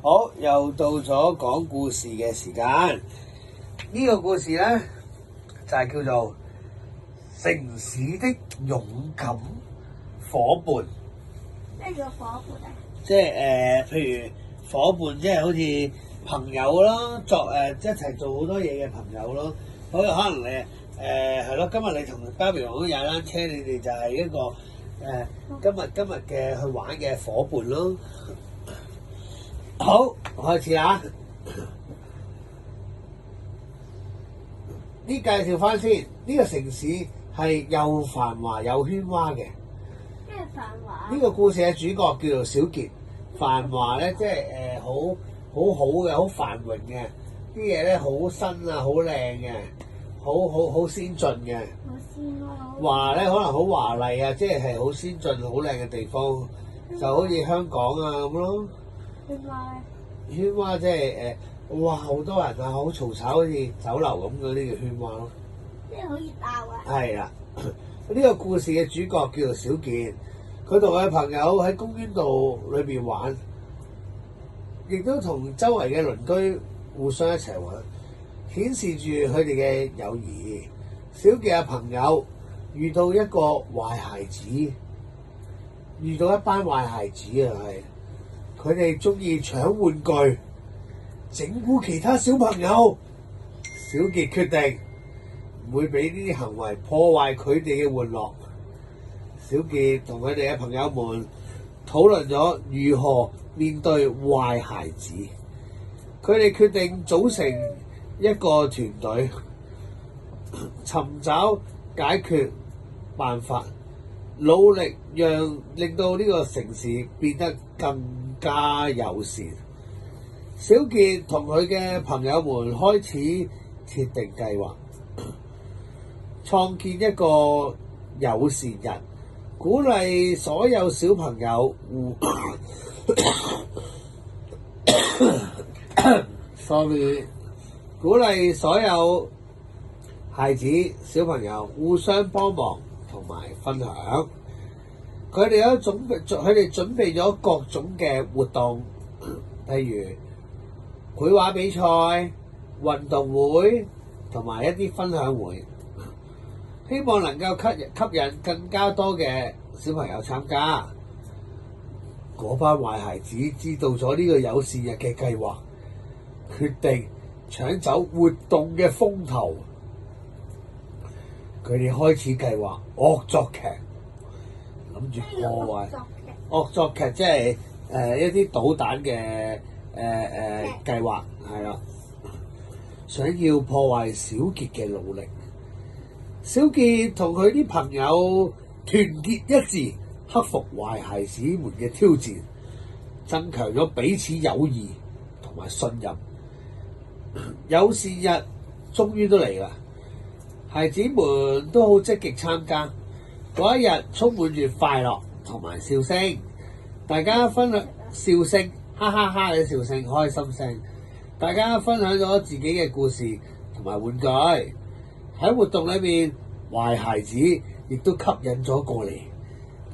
好，又到咗講故事嘅時間。呢個故事咧就係叫做城市的勇敢夥伴。咩叫夥伴啊？即係譬如夥伴，即係好似朋友咯，一齊做好多嘢嘅朋友咯。可能你係咯，今日你同芭比王踩單車，你哋就係一個今日嘅去玩嘅夥伴咯。好，開始啦！介紹翻先，呢個城市係又繁華又喧嘩嘅。咩繁華？呢個故事嘅主角叫做小傑。繁華咧，即係好嘅，好繁榮嘅，啲嘢咧好新啊，好靚嘅，好先進嘅。好先咯。華咧可能好華麗啊，即係好先進、好靚嘅地方，就好似香港啊咁咯。喧嘩咧？喧嘩即係哇好多人啊，好嘈吵，好似酒樓咁嗰啲叫喧嘩咯。即係好熱鬧啊！係啦，呢個故事嘅主角叫做小傑，佢同佢朋友喺公園度裏邊玩，亦都同周圍嘅鄰居互相一齊玩，顯示住佢哋嘅友誼。小傑嘅朋友遇到一個壞孩子，遇到一班壞孩子啊，係佢哋中意搶玩具，整蠱其他小朋友。小傑決定唔會俾呢啲行為破壞佢哋嘅玩樂。小傑同佢哋嘅朋友們討論咗如何面對壞孩子。佢哋決定組成一個團隊，尋找解決辦法，努力令到呢個城市變得更加友善。小傑同佢嘅朋友們開始設定計劃，創建一個友善日，鼓勵所有小朋友鼓勵所有孩子小朋友互相幫忙同埋分享。佢哋準備咗各種嘅活動，例如繪畫比賽、運動會同埋一啲分享會，希望能夠吸引更加多嘅小朋友參加。嗰班壞孩子知道咗呢個友善日嘅計劃，決定搶走活動嘅風頭。佢哋開始計劃惡作劇，諗住破壞。惡作劇即係一啲搗蛋嘅計劃，係啦，想要破壞小傑嘅努力。小傑同佢啲朋友團結一致，克服壞孩子們嘅挑戰，增強咗彼此友誼同埋信任。友善日終於都嚟啦！孩子們都好積極參加，嗰一日充滿住快樂同埋笑聲，大家分享笑聲，哈哈哈嘅笑聲，開心聲，大家分享咗自己嘅故事同埋玩具。喺活動裏面，壞孩子亦都吸引咗過嚟，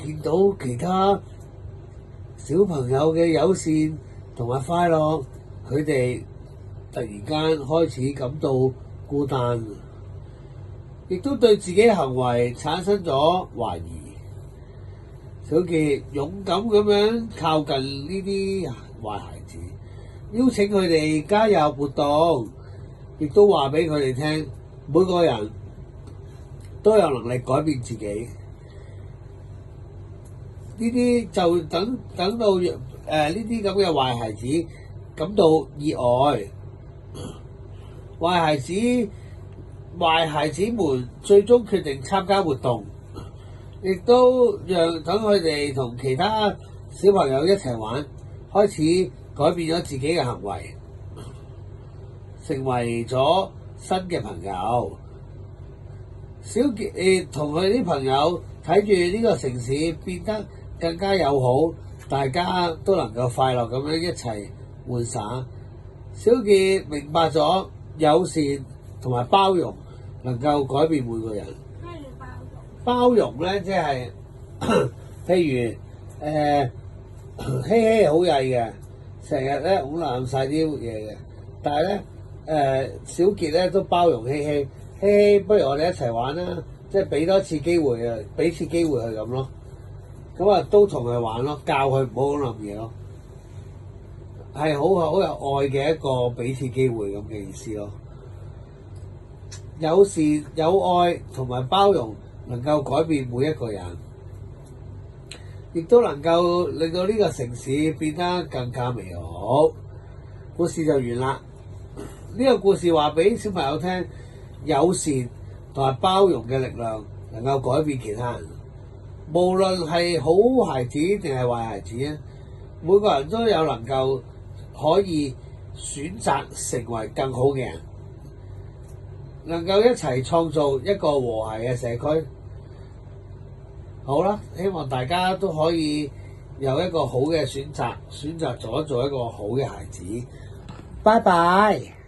見到其他小朋友嘅友善同埋快樂，佢哋突然間開始感到孤單，亦都對自己行為產生咗懷疑。小傑勇敢咁樣靠近呢啲壞孩子，邀請佢哋加入活動，亦都話俾佢哋聽，每個人都有能力改變自己。呢啲就等到呢啲咁嘅壞孩子感到意外。壞孩子們最終決定參加活動，亦都等佢哋同其他小朋友一齊玩，開始改變咗自己嘅行為，成為咗新嘅朋友。小傑同佢啲朋友睇住呢個城市變得更加友好，大家都能夠快樂咁樣一齊玩耍。小傑明白咗友善同埋包容能夠改變每個人。咩叫包容？包容咧，即係譬如希希好曳嘅，成日咧拱爛晒啲嘢嘅。但係咧小傑咧都包容希希，希希不如我哋一齊玩啦，即係俾多次機會啊，俾次機會佢咁咯。咁啊都同佢玩咯，教佢唔好咁諗嘢咯，係好有愛嘅一個俾次機會咁嘅意思咯。有時有愛同埋包容能夠改變每一個人，亦都能夠令到呢個城市變得更加美好。故事就完啦。呢個故事話俾小朋友聽，友善同埋包容嘅力量能夠改變其他人。無論係好孩子定係壞孩子啊，每個人都有能夠可以選擇成為更好嘅人，能夠一齊創造一個和諧嘅社區。好啦，希望大家都可以有一個好嘅選擇做一個好嘅孩子。拜拜。